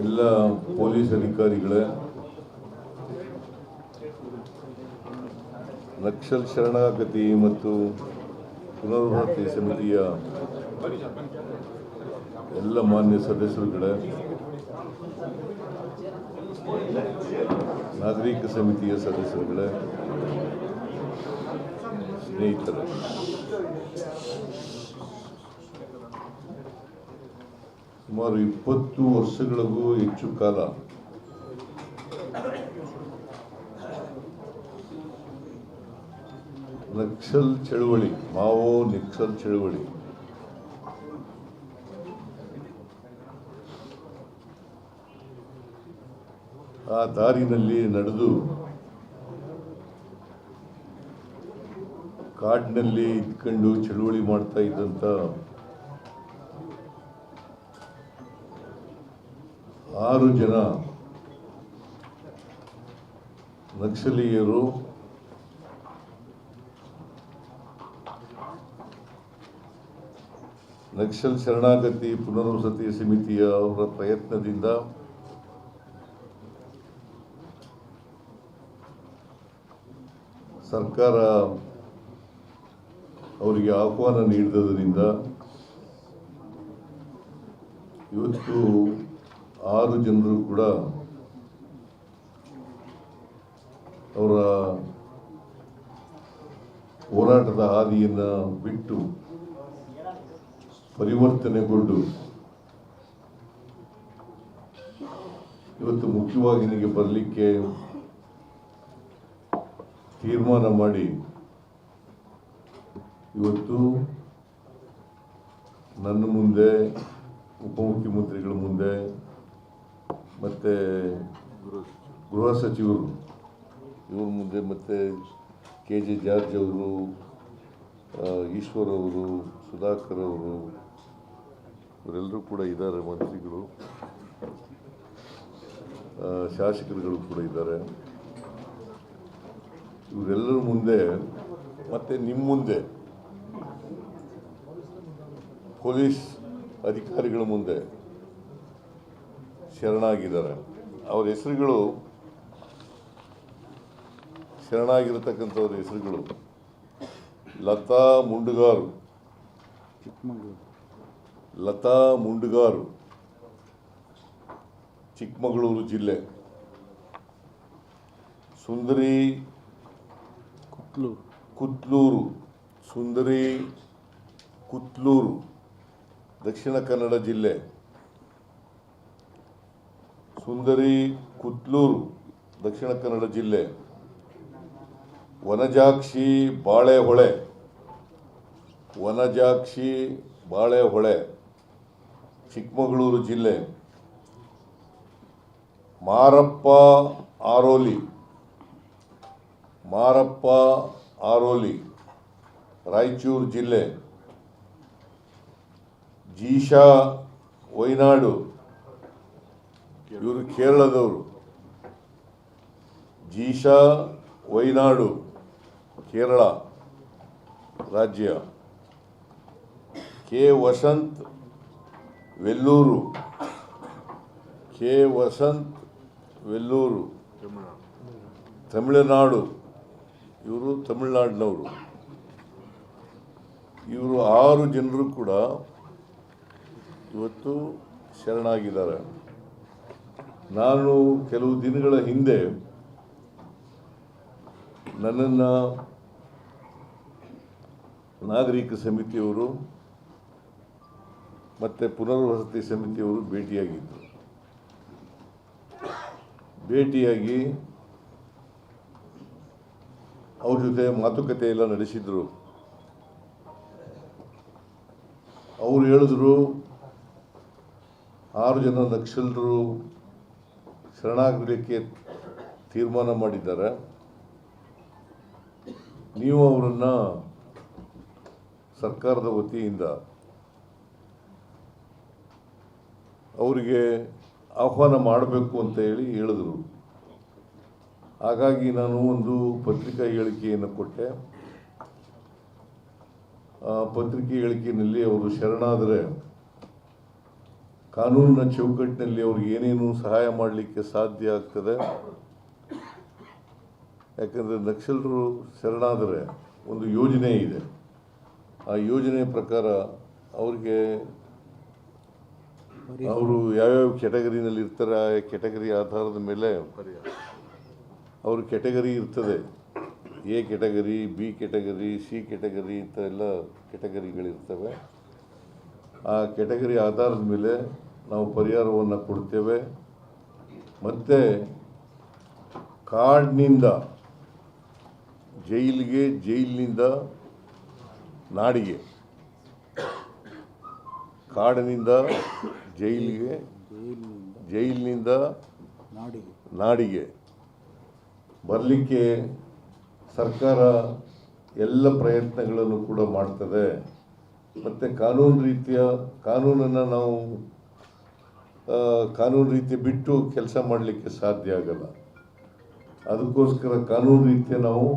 ಎಲ್ಲ ಪೊಲೀಸ್ ಅಧಿಕಾರಿಗಳೇ, ನಕ್ಸಲ್ ಶರಣಾಗತಿ ಮತ್ತು ಪುನರ್ವಸತಿ ಸಮಿತಿಯ ಎಲ್ಲ ಮಾನ್ಯ ಸದಸ್ಯರುಗಳೇ, ನಾಗರಿಕ ಸಮಿತಿಯ ಸದಸ್ಯರುಗಳೇ, ಸ್ನೇಹಿತರೆ, ಸುಮಾರು 20 ವರ್ಷಗಳಿಗೂ ಹೆಚ್ಚು ಕಾಲ ನಕ್ಸಲ್ ಚಳವಳಿ, ಮಾವೋ ನಕ್ಸಲ್ ಚಳವಳಿ ಆ ದಾರಿನಲ್ಲಿ ನಡೆದು ಕಾಡಿನಲ್ಲಿ ಇದ್ಕೊಂಡು ಚಳವಳಿ ಮಾಡ್ತಾ ಇದ್ದಂಥ 6 ಜನ ನಕ್ಸಲೀಯರು ನಕ್ಸಲ್ ಶರಣಾಗತಿ ಪುನರ್ವಸತಿ ಸಮಿತಿಯ ಅವರ ಪ್ರಯತ್ನದಿಂದ ಸರ್ಕಾರ ಅವರಿಗೆ ಆಹ್ವಾನ ನೀಡಿದ್ದರಿಂದ ಇವತ್ತು 6 ಜನರು ಕೂಡ ಅವರ ಹೋರಾಟದ ಹಾದಿಯನ್ನು ಬಿಟ್ಟು ಪರಿವರ್ತನೆಗೊಂಡು ಇವತ್ತು ಮುಖ್ಯವಾಹಿನಿಗೆ ಬರಲಿಕ್ಕೆ ತೀರ್ಮಾನ ಮಾಡಿ ಇವತ್ತು ನನ್ನ ಮುಂದೆ, ಉಪಮುಖ್ಯಮಂತ್ರಿಗಳ ಮುಂದೆ ಮತ್ತು ಗೃಹ ಸಚಿವರು ಇವ್ರ ಮುಂದೆ ಮತ್ತು KJ ಜಾರ್ಜ್ ಅವರು, ಈಶ್ವರ್ ಅವರು, ಸುಧಾಕರ್ ಅವರು, ಇವರೆಲ್ಲರೂ ಕೂಡ ಇದ್ದಾರೆ, ಮಂತ್ರಿಗಳು, ಶಾಸಕರುಗಳು ಕೂಡ ಇದ್ದಾರೆ. ಇವರೆಲ್ಲರ ಮುಂದೆ ಮತ್ತು ನಿಮ್ಮ ಮುಂದೆ ಪೊಲೀಸ್ ಅಧಿಕಾರಿಗಳ ಮುಂದೆ ಶರಣಾಗಿದ್ದಾರೆ. ಅವರ ಹೆಸರುಗಳು, ಶರಣಾಗಿರತಕ್ಕಂಥವ್ರ ಹೆಸರುಗಳು: ಲತಾ ಮುಂಡುಗಾರು, ಲತಾ ಮುಂಡುಗಾರು, ಚಿಕ್ಕಮಗಳೂರು ಜಿಲ್ಲೆ; ಸುಂದರಿ ಕುತ್ಲೂರು, ಸುಂದರಿ ಕುತ್ಲೂರು, ದಕ್ಷಿಣ ಕನ್ನಡ ಜಿಲ್ಲೆ; ಸುಂದರಿ ಕುತ್ಲೂರು, ದಕ್ಷಿಣ ಕನ್ನಡ ಜಿಲ್ಲೆ; ವನಜಾಕ್ಷಿ ಬಾಳೆಹೊಳೆ, ವನಜಾಕ್ಷಿ ಬಾಳೆಹೊಳೆ, ಚಿಕ್ಕಮಗಳೂರು ಜಿಲ್ಲೆ; ಮಾರಪ್ಪ ಆರೋಲಿ, ಮಾರಪ್ಪ ಆರೋಲಿ, ರಾಯಚೂರು ಜಿಲ್ಲೆ; ಜೀಶಾ ವೈನಾಡು, ಇವರು ಕೇರಳದವರು; ಜೀಶಾ ವೈನಾಡು, ಕೇರಳ ರಾಜ್ಯ; ಕೆ ವಸಂತ್ ವೆಲ್ಲೂರು, ಕೆ ವಸಂತ್ ವೆಲ್ಲೂರು, ತಮಿಳುನಾಡು, ಇವರು ತಮಿಳುನಾಡಿನವರು. ಇವರು 6 ಜನರು ಕೂಡ ಇವತ್ತು ಶರಣಾಗಿದ್ದಾರೆ. ನಾನು ಕೆಲವು ದಿನಗಳ ಹಿಂದೆ ನನ್ನನ್ನು ನಾಗರಿಕ ಸಮಿತಿಯವರು ಮತ್ತು ಪುನರ್ವಸತಿ ಸಮಿತಿಯವರು ಭೇಟಿಯಾಗಿದ್ದರು. ಭೇಟಿಯಾಗಿ ಅವ್ರ ಜೊತೆ ಮಾತುಕತೆ ಎಲ್ಲ ನಡೆಸಿದರು. ಅವರು ಹೇಳಿದ್ರು, 6 ಜನ ನಕ್ಸಲರು ಶರಣಾಗಲಿಕ್ಕೆ ತೀರ್ಮಾನ ಮಾಡಿದ್ದಾರೆ, ನೀವು ಅವರನ್ನು ಸರ್ಕಾರದ ವತಿಯಿಂದ ಅವರಿಗೆ ಆಹ್ವಾನ ಮಾಡಬೇಕು ಅಂತ ಹೇಳಿದರು. ಹಾಗಾಗಿ ನಾನು ಒಂದು ಪತ್ರಿಕಾ ಹೇಳಿಕೆಯನ್ನು ಕೊಟ್ಟೆ. ಆ ಪತ್ರಿಕೆ ಹೇಳಿಕೆಯಲ್ಲಿ ಅವರು ಶರಣಾದರೆ ಕಾನೂನಿನ ಚೌಕಟ್ಟಿನಲ್ಲಿ ಅವ್ರಿಗೆ ಏನೇನು ಸಹಾಯ ಮಾಡಲಿಕ್ಕೆ ಸಾಧ್ಯ ಆಗ್ತದೆ. ಯಾಕಂದರೆ ನಕ್ಸಲರು ಶರಣಾದರೆ ಒಂದು ಯೋಜನೆ ಇದೆ. ಆ ಯೋಜನೆ ಪ್ರಕಾರ ಅವ್ರಿಗೆ ಅವರು ಯಾವ್ಯಾವ ಕ್ಯಾಟಗರಿನಲ್ಲಿ ಇರ್ತಾರೆ, ಆ ಕ್ಯಾಟಗರಿ ಆಧಾರದ ಮೇಲೆ ಅವ್ರ ಕ್ಯಾಟಗರಿ ಇರ್ತದೆ. A category, B category, C category ಇಂಥ ಎಲ್ಲ ಕ್ಯಾಟಗರಿಗಳಿರ್ತವೆ. ಆ ಕ್ಯಾಟಗರಿ ಆಧಾರದ ಮೇಲೆ ನಾವು ಪರಿಹಾರವನ್ನು ಕೊಡ್ತೇವೆ. ಮತ್ತು ಕಾಡಿನಿಂದ ಜೈಲಿಗೆ, ಜೈಲಿನಿಂದ ನಾಡಿಗೆ, ಕಾಡಿನಿಂದ ಜೈಲಿಗೆ, ಜೈಲಿನಿಂದ ನಾಡಿಗೆ ಬರಲಿಕ್ಕೆ ಸರ್ಕಾರ ಎಲ್ಲ ಪ್ರಯತ್ನಗಳನ್ನು ಕೂಡ ಮಾಡ್ತದೆ. ಮತ್ತು ಕಾನೂನನ್ನು ನಾವು ಕಾನೂನು ರೀತಿ ಬಿಟ್ಟು ಕೆಲಸ ಮಾಡಲಿಕ್ಕೆ ಸಾಧ್ಯ ಆಗಲ್ಲ. ಅದಕ್ಕೋಸ್ಕರ ಕಾನೂನು ರೀತಿಯ ನಾವು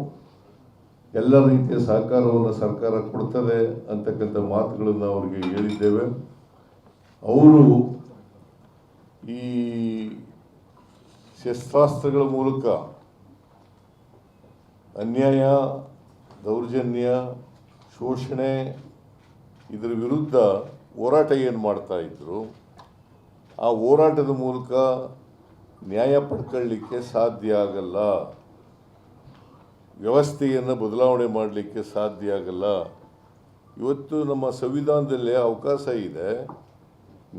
ಎಲ್ಲ ರೀತಿಯ ಸಹಕಾರವನ್ನು ಸರ್ಕಾರ ಕೊಡ್ತದೆ ಅಂತಕ್ಕಂಥ ಮಾತುಗಳನ್ನು ಅವರಿಗೆ ಹೇಳಿದ್ದೇವೆ. ಅವರು ಈ ಶಸ್ತ್ರಾಸ್ತ್ರಗಳ ಮೂಲಕ ಅನ್ಯಾಯ, ದೌರ್ಜನ್ಯ, ಶೋಷಣೆ ಇದರ ವಿರುದ್ಧ ಹೋರಾಟ ಏನು ಮಾಡ್ತಾ ಇದ್ರು, ಆ ಹೋರಾಟದ ಮೂಲಕ ನ್ಯಾಯ ಪಡ್ಕೊಳ್ಳಿಕ್ಕೆ ಸಾಧ್ಯ ಆಗಲ್ಲ. ವ್ಯವಸ್ಥೆಯನ್ನು ಬದಲಾವಣೆ ಮಾಡಲಿಕ್ಕೆ ಸಾಧ್ಯ ಆಗಲ್ಲ. ಇವತ್ತು ನಮ್ಮ ಸಂವಿಧಾನದಲ್ಲೇ ಅವಕಾಶ ಇದೆ.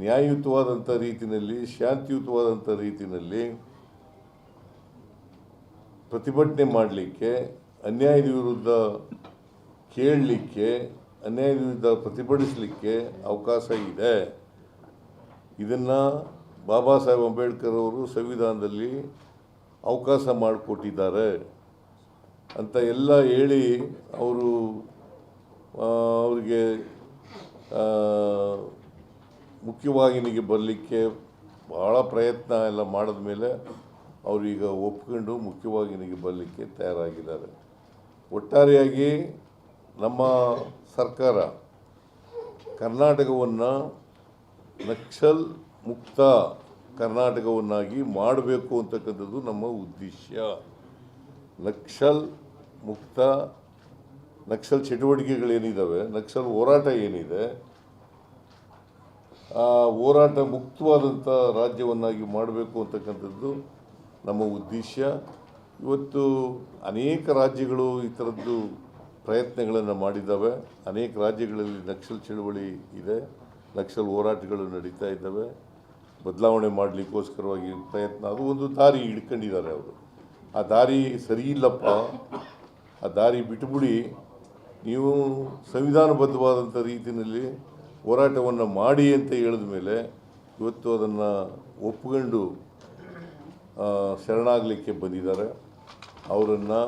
ನ್ಯಾಯಯುತವಾದಂಥ ರೀತಿಯಲ್ಲಿ, ಶಾಂತಿಯುತವಾದಂಥ ರೀತಿಯಲ್ಲಿ ಪ್ರತಿಭಟನೆ ಮಾಡಲಿಕ್ಕೆ, ಅನ್ಯಾಯದ ವಿರುದ್ಧ ಕೇಳಲಿಕ್ಕೆ, ಅನ್ಯಾಯದ ವಿರುದ್ಧ ಪ್ರತಿಭಟಿಸಲಿಕ್ಕೆ ಅವಕಾಶ ಇದೆ. ಇದನ್ನು ಬಾಬಾ ಸಾಹೇಬ್ ಅಂಬೇಡ್ಕರ್ ಅವರು ಸಂವಿಧಾನದಲ್ಲಿ ಅವಕಾಶ ಮಾಡಿಕೊಟ್ಟಿದ್ದಾರೆ ಅಂತ ಎಲ್ಲ ಹೇಳಿ ಅವರಿಗೆ ಮುಖ್ಯವಾಹಿನಿಗೆ ಬರಲಿಕ್ಕೆ ಭಾಳ ಪ್ರಯತ್ನ ಎಲ್ಲ ಮಾಡಿದ ಮೇಲೆ ಅವರೀಗ ಒಪ್ಕೊಂಡು ಮುಖ್ಯವಾಹಿನಿಗೆ ಬರಲಿಕ್ಕೆ ತಯಾರಾಗಿದ್ದಾರೆ. ಒಟ್ಟಾರೆಯಾಗಿ ನಮ್ಮ ಸರ್ಕಾರ ಕರ್ನಾಟಕವನ್ನು ನಕ್ಸಲ್ ಮುಕ್ತ ಕರ್ನಾಟಕವನ್ನಾಗಿ ಮಾಡಬೇಕು ಅಂತಕ್ಕಂಥದ್ದು ನಮ್ಮ ಉದ್ದೇಶ. ನಕ್ಸಲ್ ಮುಕ್ತ, ನಕ್ಸಲ್ ಚಟುವಟಿಕೆಗಳೇನಿದ್ದಾವೆ, ನಕ್ಸಲ್ ಹೋರಾಟ ಏನಿದೆ, ಆ ಹೋರಾಟ ಮುಕ್ತವಾದಂಥ ರಾಜ್ಯವನ್ನಾಗಿ ಮಾಡಬೇಕು ಅಂತಕ್ಕಂಥದ್ದು ನಮ್ಮ ಉದ್ದೇಶ. ಇವತ್ತು ಅನೇಕ ರಾಜ್ಯಗಳು ಈ ಥರದ್ದು ಪ್ರಯತ್ನಗಳನ್ನು ಮಾಡಿದ್ದಾವೆ. ಅನೇಕ ರಾಜ್ಯಗಳಲ್ಲಿ ನಕ್ಸಲ್ ಚಳುವಳಿ ಇದೆ, ನಕ್ಸಲ್ ಹೋರಾಟಗಳು ನಡೀತಾ ಇದ್ದಾವೆ. ಬದಲಾವಣೆ ಮಾಡಲಿಕ್ಕೋಸ್ಕರವಾಗಿ ಪ್ರಯತ್ನ, ಅದು ಒಂದು ದಾರಿ ಹಿಡ್ಕೊಂಡಿದ್ದಾರೆ ಅವರು. ಆ ದಾರಿ ಸರಿ ಇಲ್ಲಪ್ಪ, ಆ ದಾರಿ ಬಿಟ್ಟುಬಿಡಿ, ನೀವು ಸಂವಿಧಾನಬದ್ಧವಾದಂಥ ರೀತಿಯಲ್ಲಿ ಹೋರಾಟವನ್ನು ಮಾಡಿ ಅಂತ ಹೇಳಿದ ಮೇಲೆ ಇವತ್ತು ಅದನ್ನು ಒಪ್ಕೊಂಡು ಶರಣಾಗಲಿಕ್ಕೆ ಬಂದಿದ್ದಾರೆ. ಅವರನ್ನು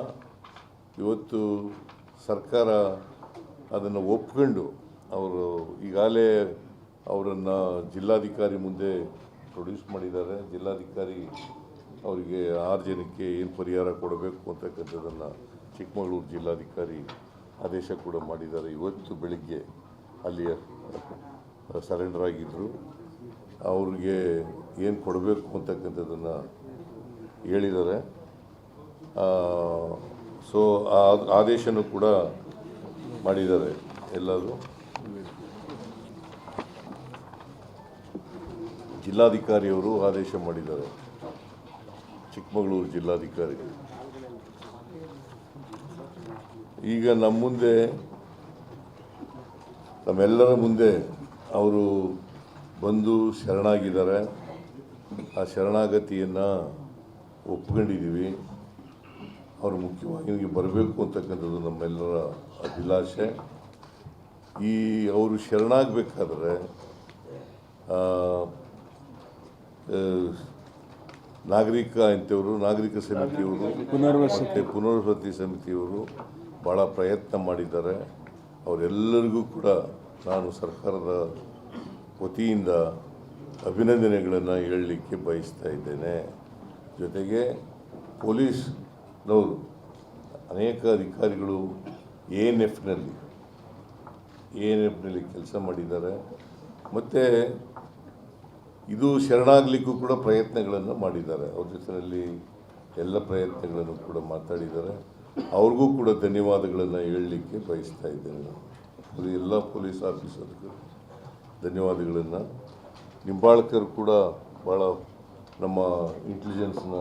ಇವತ್ತು ಸರ್ಕಾರ ಅದನ್ನು ಒಪ್ಕೊಂಡು ಅವರು ಈಗಾಗಲೇ ಅವರನ್ನು ಜಿಲ್ಲಾಧಿಕಾರಿ ಮುಂದೆ ಪ್ರೊಡ್ಯೂಸ್ ಮಾಡಿದ್ದಾರೆ. ಜಿಲ್ಲಾಧಿಕಾರಿ ಅವರಿಗೆ 6 ಜನಕ್ಕೆ ಏನು ಪರಿಹಾರ ಕೊಡಬೇಕು ಅಂತಕ್ಕಂಥದ್ದನ್ನು ಚಿಕ್ಕಮಗಳೂರು ಜಿಲ್ಲಾಧಿಕಾರಿ ಆದೇಶ ಕೂಡ ಮಾಡಿದ್ದಾರೆ. ಇವತ್ತು ಬೆಳಿಗ್ಗೆ ಅಲ್ಲಿಯ ಸರೆಂಡರ್ ಆಗಿದ್ದರು. ಅವ್ರಿಗೆ ಏನು ಕೊಡಬೇಕು ಅಂತಕ್ಕಂಥದ್ದನ್ನು ಹೇಳಿದ್ದಾರೆ. ಸೊ ಆ ಆದೇಶನೂ ಕೂಡ ಮಾಡಿದ್ದಾರೆ. ಎಲ್ಲರೂ ಜಿಲ್ಲಾಧಿಕಾರಿಯವರು ಆದೇಶ ಮಾಡಿದ್ದಾರೆ, ಚಿಕ್ಕಮಗಳೂರು ಜಿಲ್ಲಾಧಿಕಾರಿ. ಈಗ ನಮ್ಮ ಮುಂದೆ, ನಮ್ಮೆಲ್ಲರ ಮುಂದೆ ಅವರು ಬಂದು ಶರಣಾಗಿದ್ದಾರೆ. ಆ ಶರಣಾಗತಿಯನ್ನು ಒಪ್ಕೊಂಡಿದ್ದೀವಿ. ಅವರು ಮುಖ್ಯವಾಗಿ ಬರಬೇಕು ಅಂತಕ್ಕಂಥದ್ದು ನಮ್ಮೆಲ್ಲರ ಅಭಿಲಾಷೆ. ಅವರು ಶರಣಾಗಬೇಕಾದ್ರೆ ನಾಗರಿಕ ಸಮಿತಿಯವರು ಮತ್ತು ಪುನರ್ವಸತಿ ಸಮಿತಿಯವರು ಭಾಳ ಪ್ರಯತ್ನ ಮಾಡಿದ್ದಾರೆ. ಅವರೆಲ್ಲರಿಗೂ ಕೂಡ ನಾನು ಸರ್ಕಾರದ ವತಿಯಿಂದ ಅಭಿನಂದನೆಗಳನ್ನು ಹೇಳಲಿಕ್ಕೆ ಬಯಸ್ತಾ ಇದ್ದೇನೆ. ಜೊತೆಗೆ ಪೊಲೀಸ್ನವರು ಅನೇಕ ಅಧಿಕಾರಿಗಳು ಎಎನ್ಎಫ್ನಲ್ಲಿ ಕೆಲಸ ಮಾಡಿದ್ದಾರೆ. ಮತ್ತು ಇದು ಶರಣಾಗಲಿಕ್ಕೂ ಕೂಡ ಪ್ರಯತ್ನಗಳನ್ನು ಮಾಡಿದ್ದಾರೆ. ಅವ್ರ ಜೊತೆಯಲ್ಲಿ ಎಲ್ಲ ಪ್ರಯತ್ನಗಳನ್ನು ಕೂಡ ಮಾತಾಡಿದ್ದಾರೆ. ಅವ್ರಿಗೂ ಕೂಡ ಧನ್ಯವಾದಗಳನ್ನು ಹೇಳಲಿಕ್ಕೆ ಬಯಸ್ತಾ ಇದ್ದೇನೆ. ಅದು ಎಲ್ಲ ಪೊಲೀಸ್ ಆಫೀಸರ್ಗೂ ಧನ್ಯವಾದಗಳನ್ನು. ನಿಂಬಾಳ್ಕರ್ ಕೂಡ ಭಾಳ ನಮ್ಮ ಇಂಟೆಲಿಜೆನ್ಸ್ನ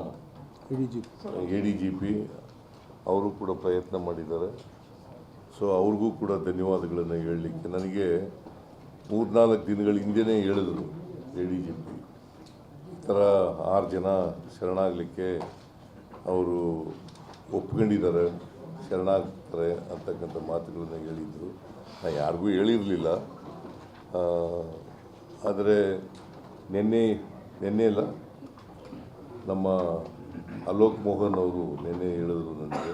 ADGP ಅವರು ಕೂಡ ಪ್ರಯತ್ನ ಮಾಡಿದ್ದಾರೆ. ಸೊ ಅವ್ರಿಗೂ ಕೂಡ ಧನ್ಯವಾದಗಳನ್ನು ಹೇಳಲಿಕ್ಕೆ ನನಗೆ 3-4 ದಿನಗಳ ಹಿಂದೆಯೇ ಹೇಳಿದ್ರು ADGP ಈ ಥರ 6 ಜನ ಶರಣಾಗಲಿಕ್ಕೆ ಅವರು ಒಪ್ಕೊಂಡಿದ್ದಾರೆ, ಶರಣಾಗ್ತಾರೆ ಅಂತಕ್ಕಂಥ ಮಾತುಗಳನ್ನು ಹೇಳಿದರು. ನಾನು ಯಾರಿಗೂ ಹೇಳಿರಲಿಲ್ಲ. ಆದರೆ ನಿನ್ನೆ ಇಲ್ಲ, ನಮ್ಮ ಅಲೋಕ್ ಮೋಹನ್ ಅವರು ನಿನ್ನೆ ಹೇಳಿದ್ರು ನನಗೆ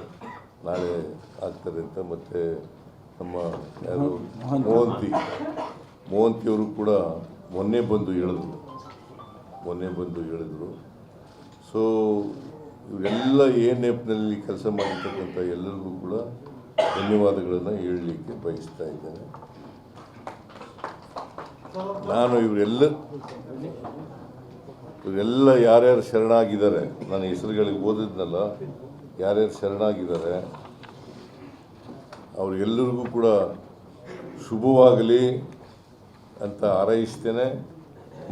ನಾಳೆ ಆಗ್ತಾರೆ ಅಂತ. ಮತ್ತು ನಮ್ಮ ಯಾರು ಮೋಹಂತಿ ಅವರು ಕೂಡ ಮೊನ್ನೆ ಬಂದು ಹೇಳಿದ್ರು. ಸೊ ಇವರೆಲ್ಲ ANF-ನಲ್ಲಿ ಕೆಲಸ ಮಾಡಿರ್ತಕ್ಕಂಥ ಎಲ್ಲರಿಗೂ ಕೂಡ ಧನ್ಯವಾದಗಳನ್ನು ಹೇಳಲಿಕ್ಕೆ ಬಯಸ್ತಾ ಇದ್ದೇನೆ. ನಾನು ಇವರೆಲ್ಲ ಯಾರ್ಯಾರು ಶರಣಾಗಿದ್ದಾರೆ, ನಾನು ಹೆಸರುಗಳಿಗೆ ಓದಿದ್ನಲ್ಲ, ಯಾರ್ಯಾರು ಶರಣಾಗಿದ್ದಾರೆ ಅವ್ರಿಗೆಲ್ಲರಿಗೂ ಕೂಡ ಶುಭವಾಗಲಿ ಅಂತ ಹಾರೈಸ್ತೇನೆ.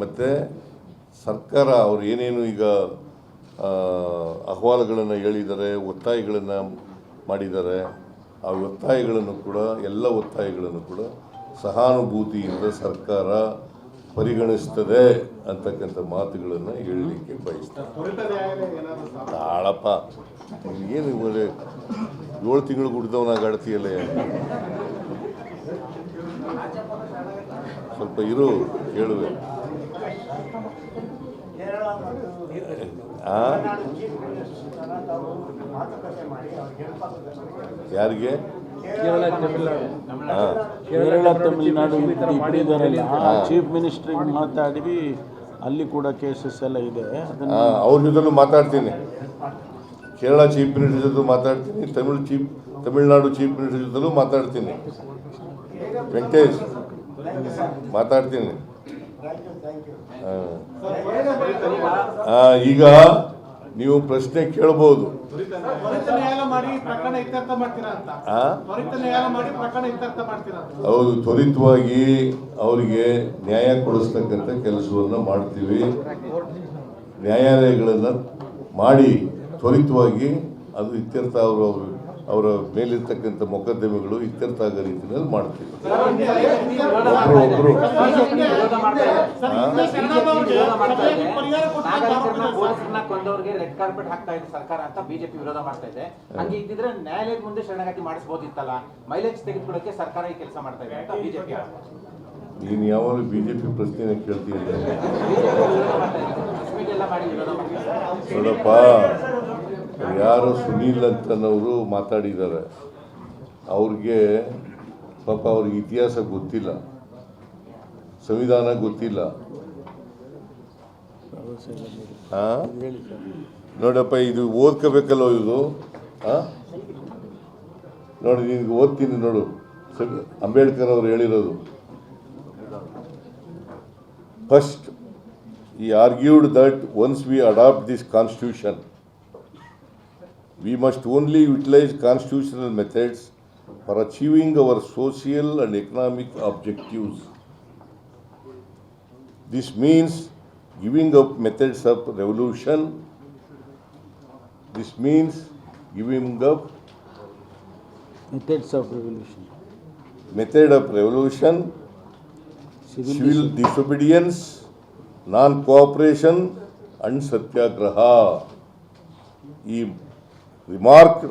ಮತ್ತು ಸರ್ಕಾರ ಅವ್ರು ಏನೇನು ಈಗ ಅಹವಾಲುಗಳನ್ನು ಹೇಳಿದ್ದಾರೆ, ಒತ್ತಾಯಗಳನ್ನು ಮಾಡಿದ್ದಾರೆ, ಆ ಒತ್ತಾಯಗಳನ್ನು ಕೂಡ ಎಲ್ಲ ಒತ್ತಾಯಗಳನ್ನು ಕೂಡ ಸಹಾನುಭೂತಿಯಿಂದ ಸರ್ಕಾರ ಪರಿಗಣಿಸ್ತದೆ ಅಂತಕ್ಕಂಥ ಮಾತುಗಳನ್ನು ಹೇಳಲಿಕ್ಕೆ ಬಯಸ್ತಾರೆ. ತಾಳಪ್ಪ, ಏನು ಒಳ್ಳೆ 7 ತಿಂಗಳು ಗುಡ್ದವನಾಗ ಆಡ್ತೀಯಲ್ಲ, ಸ್ವಲ್ಪ ಇರು ಕೇಳುವೆ. ಯಾರಿಗೆ? ಕೇರಳ ತಮಿಳುನಾಡು ಚೀಫ್ ಮಿನಿಸ್ಟ್ರಿಗೆ ಮಾತಾಡಿ ಅಲ್ಲಿ ಕೂಡ ಕೇಸಸ್ ಎಲ್ಲ ಇದೆ. ಅವ್ರ ಜೊತೆಲೂ ಮಾತಾಡ್ತೀನಿ, ಕೇರಳ ಚೀಫ್ ಮಿನಿಸ್ಟರ್ ಜೊತೆ ಮಾತಾಡ್ತೀನಿ, ತಮಿಳುನಾಡು ಚೀಫ್ ಮಿನಿಸ್ಟರ್ ಜೊತೆಲೂ ಮಾತಾಡ್ತೀನಿ, ವೆಂಕಟೇಶ್ ಮಾತಾಡ್ತೀನಿ. ಈಗ ನೀವು ಪ್ರಶ್ನೆ ಕೇಳಬಹುದು, ಹೌದು, ತ್ವರಿತವಾಗಿ ಅವರಿಗೆ ನ್ಯಾಯ ಕೊಡಿಸ್ತಕ್ಕಂಥ ಕೆಲಸವನ್ನು ಮಾಡ್ತೀವಿ. ನ್ಯಾಯಾಲಯಗಳನ್ನು ಮಾಡಿ ತ್ವರಿತವಾಗಿ ಅದು ಇತ್ಯರ್ಥ ಅವರ ಮೇಲಿರ್ತಕ್ಕಂಥ ಮೊಕದ್ದಮೆಗಳು ಇತ್ಯರ್ಥ ಆಗೋ ರೀತಿಯಲ್ಲಿ ಮಾಡ್ತೀವಿ. ಒಬ್ರು ಕೊಂದವರಿಗೆ ರೆಡ್ ಕಾರ್ಪೆಟ್ ಹಾಕ್ತಾ ಇದೆ ಸರ್ಕಾರ ಅಂತ ಬಿಜೆಪಿ ವಿರೋಧ ಮಾಡ್ತಾ ಇದೆ. ಹಂಗೆ ಇದ್ದಿದ್ರೆ ನ್ಯಾಯಾಲಯದ ಮುಂದೆ ಶರಣಾಗತಿ ಮಾಡಿಸಬಹುದಿತ್ತಲ್ಲ, ಮೈಲೇಜ್ ತೆಗೆದುಕೊಳ್ಳಕ್ಕೆ ಸರ್ಕಾರ ಈ ಕೆಲಸ ಮಾಡ್ತಾ ಇದೆ ಅಂತ ಬಿಜೆಪಿ. ನೀನು ಯಾವಾಗಲೂ ಬಿಜೆಪಿ ಪ್ರಶ್ನೆನ ಕೇಳ್ತೀನಿ ನೋಡಪ್ಪ. ಯಾರು ಸುನೀಲ್ ಅಂತನವರು ಮಾತಾಡಿದ್ದಾರೆ, ಅವ್ರಿಗೆ ಪಾಪ ಅವ್ರಿಗೆ ಇತಿಹಾಸ ಗೊತ್ತಿಲ್ಲ, ಸಂವಿಧಾನ ಗೊತ್ತಿಲ್ಲ. ನೋಡಪ್ಪ, ಇದು ಓದ್ಕೋಬೇಕಲ್ಲೋ ಇದು. ನೋಡಿ, ನಿನ್ಗೆ ಓದ್ತೀನಿ ನೋಡು. ಅಂಬೇಡ್ಕರ್ ಅವರು ಹೇಳಿರೋದು, first he argued that once we adopt this constitution, we must only utilize constitutional methods for achieving our social and economic objectives. This means giving up methods of revolution. This means giving up methods of revolution. Method of revolution, civil disobedience, non-cooperation and satyagraha. He remarked,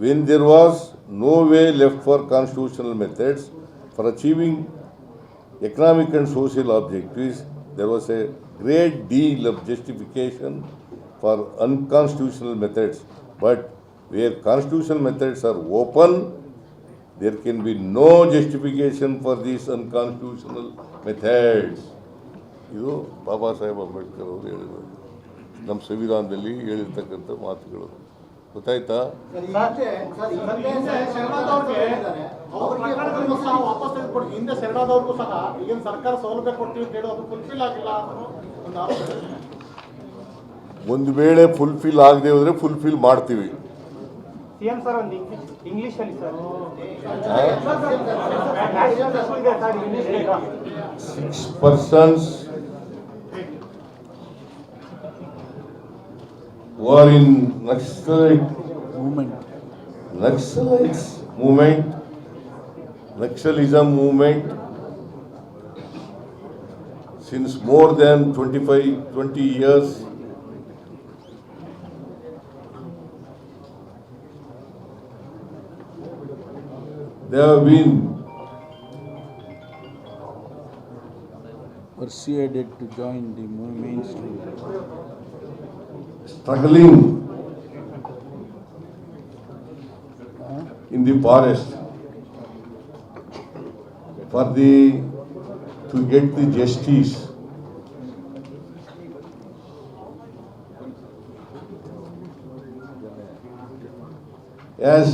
when there was no way left for constitutional methods for achieving economic and social objectives, there was a great deal of justification for unconstitutional methods. But where constitutional methods are open, there can be no justification for these unconstitutional methods. ಇದು ಬಾಬಾ ಸಾಹೇಬ್ ಅಂಬೇಡ್ಕರ್ ಅವರು ಹೇಳಿದರು, ನಮ್ಮ ಸಂವಿಧಾನದಲ್ಲಿ ಹೇಳಿರ್ತಕ್ಕಂಥ ಮಾತುಗಳು. ಗೊತ್ತಾಯ್ತಾ? ಹಿಂದೆ ಶರಣಾದವ್ರಿಗೂ ಸಹ ಈಗಿನ ಸರ್ಕಾರ ಸೌಲಭ್ಯ ಕೊಡ್ತೀವಿ ಅಂತ ಹೇಳಿ ಅದು ಫುಲ್ಫಿಲ್ ಆಗಿಲ್ಲ ಅನ್ನೋ ಒಂದು ಆರೋಪ ಇದೆ. ಒಂದು ವೇಳೆ ಫುಲ್ಫಿಲ್ ಆಗದೆ ಹೋದರೆ ಫುಲ್ಫಿಲ್ ಮಾಡ್ತೀವಿ. ಸಿಎಂ ಸರ್ ಒಂದು ಇಂಗ್ಲಿಷ್ ಅಲ್ಲಿ ಸರ್ ಹಾ? 6 persons who are in Naxalism movement since more than 20 years. They have been persuaded to join the mainstream. struggling in the forest to get the justice. As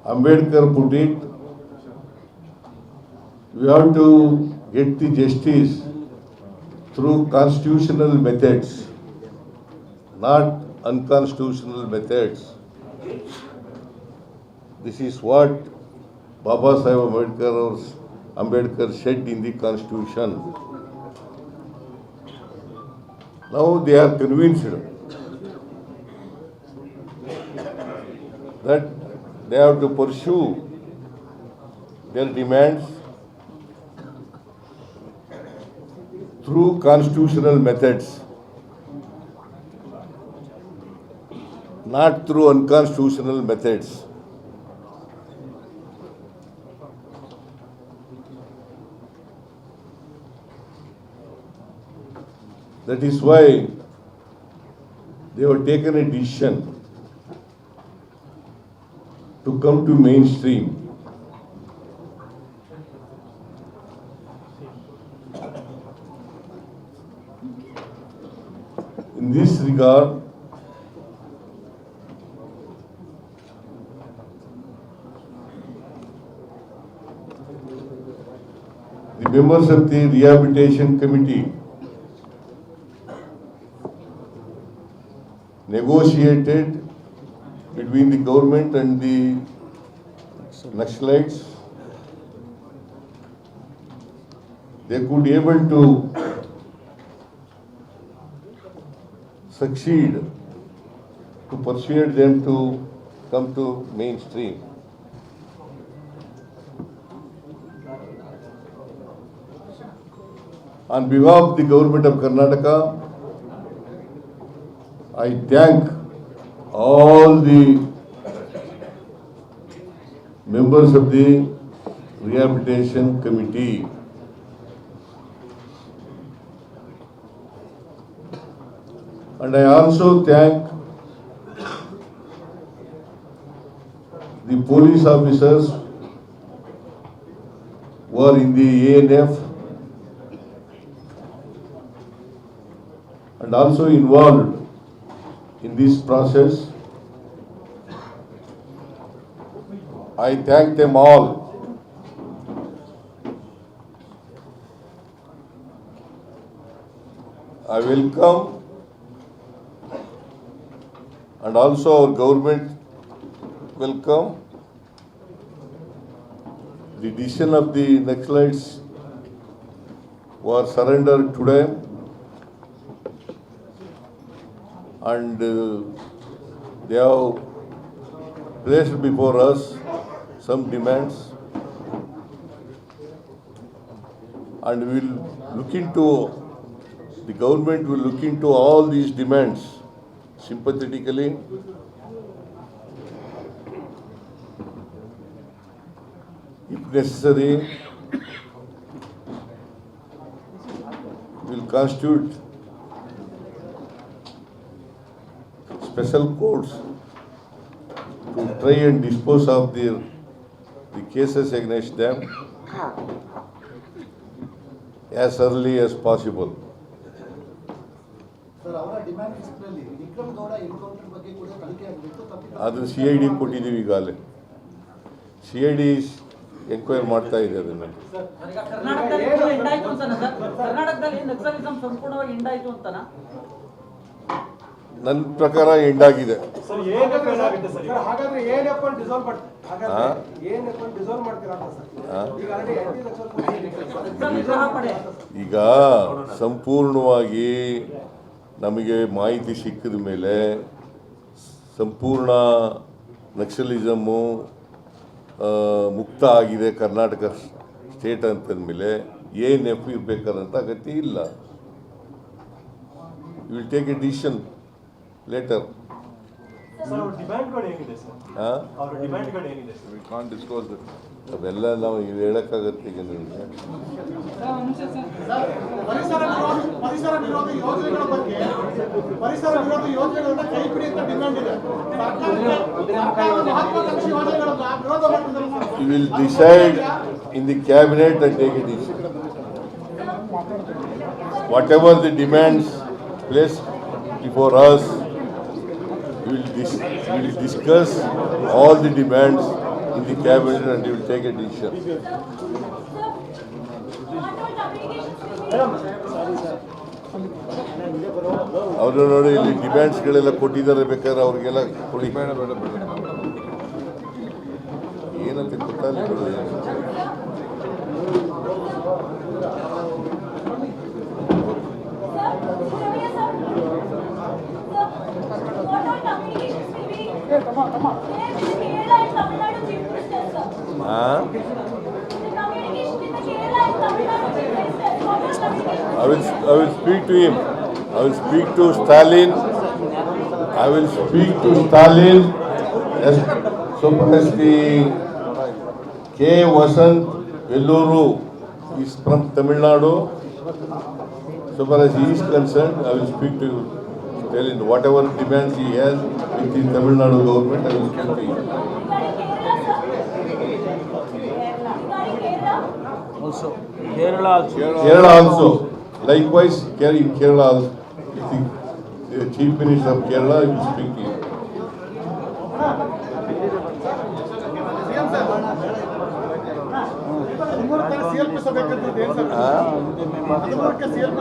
Ambedkar put it, we have to get the justice through constitutional methods, not unconstitutional methods. This is what Baba Sahib Ambedkar said in the Constitution. Now they are convinced that they have to pursue their demands through constitutional methods, not through unconstitutional methods. That is why they have taken a decision to come to mainstream. In this regard, the members of the Rehabilitation Committee negotiated between the government and the Naxalites. They could be able to succeed to persuade them to come to mainstream. On behalf of the government of Karnataka, I thank all the members of the Rehabilitation Committee. And I also thank the police officers who are in the ANF and also involved in this process. I thank them all. I welcome and also our government welcome the decision of the Naxalites who are surrendered today, and they have placed before us some demands, and the government will look into all these demands sympathetically. If necessary, will constitute special courts to try and dispose of the cases against them as early as possible. Sir ಅವರ demand ಲಿಸ್ಟ್ನಲ್ಲಿ Vikram Gowda encounter ಬಗ್ಗೆ ಕೂಡ ತನಿಖೆ ಆಗಬೇಕು ತಪ್ಪಿತ ಅದು CID ಕೊಟ್ಟಿದ್ದೀವಿ ಈಗಾಗಲೇ. CID enquiry ಮಾಡ್ತಾ ಇದೆ ಅದನ್ನು. ಕರ್ನಾಟಕದಲ್ಲಿ ಎಂಡಾಯ್ತು ಅಂತಾನ ಸರ್? ಕರ್ನಾಟಕದಲ್ಲಿ ನಕ್ಸಲಿಸಂ ಸಂಪೂರ್ಣವಾಗಿ ಎಂಡಾಯ್ತು ಅಂತಾನ? ನನ್ನ ಪ್ರಕಾರ ಎಂಡಾಗಿದೆ. ಸರ್ ಹಾಗಾದ್ರೆ ANF ಡಿಸಾಲ್ವ್ ಮಾಡ್ತೀರಾ ಅಂತ ಸರ್? ಈಗ ಆಲ್ರೆಡಿ ಈಗ ಸಂಪೂರ್ಣವಾಗಿ ನಮಗೆ ಮಾಹಿತಿ ಸಿಕ್ಕಿದ ಮೇಲೆ ಸಂಪೂರ್ಣ ನಕ್ಸಲಿಸಮ್ಮು ಮುಕ್ತ ಆಗಿದೆ ಕರ್ನಾಟಕ ಸ್ಟೇಟ್ ಅಂತಂದಮೇಲೆ ANF ಇರಬೇಕಾದಂಥ ಅಗತ್ಯ ಇಲ್ಲ. You will take a decision later. ಅವೆಲ್ಲ ನಾವು ಹೇಳಕ್ಕಾಗತ್ತೆ ಈಗ ನಿಮಗೆ. ಪರಿಸರ ವಿರೋಧಿ ಯೋಜನೆಗಳ ಬಗ್ಗೆ ಪರಿಸರ ವಿರೋಧಿ ಯೋಜನೆಗಳನ್ನ ಕೈ ಬಿಡಿ ಅಂತ ಡಿಮ್ಯಾಂಡ್ ಇದೆ. ಸರ್ಕಾರದ ಮಹತ್ವಾಕಾಂಕ್ಷಿ ಯೋಜನೆಗಳನ್ನ ವಿರೋಧ ಮಾಡ್ತಿದ್ದಾರೆ sir. You will decide in the cabinet and take a decision. Whatever the demands placed before us, we will discuss all the demands in the cabinet and we will take a decision. ಅವರು ನೋಡಿ ಇಲ್ಲಿ ಡಿಮ್ಯಾಂಡ್ಸ್ಗಳೆಲ್ಲ ಕೊಟ್ಟಿದ್ದಾರೆ, ಬೇಕಾದ್ರೆ ಅವ್ರಿಗೆಲ್ಲ ಕೊಡಿ. ಏನಂತ ಗೊತ್ತಾಗಲಿಲ್ಲ. I will speak to him. I will speak to Stalin. I will speak to Stalin as so far as the K. Vasant Velluru is from Tamil Nadu. So far as he is concerned, I will speak to Stalin. Whatever demands he has with the Tamil Nadu government, I will speak to him. Also, Kerala also. Kerala also. Likewise, in Kerala also. The Chief Minister of Kerala, I will speak to him. CLP ಸಭೆಕಂತಿದೆ ಏನು sir? ಅದಕ್ಕೆ CLP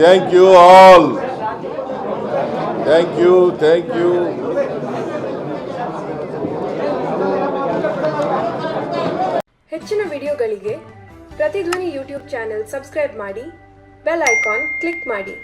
Thank you all. Thank you. ಹೆಚ್ಚಿನ ವಿಡಿಯೋಗಳಿಗೆ ಪ್ರತಿಧ್ವನಿ YouTube channel subscribe ಮಾಡಿ, bell icon click ಮಾಡಿ.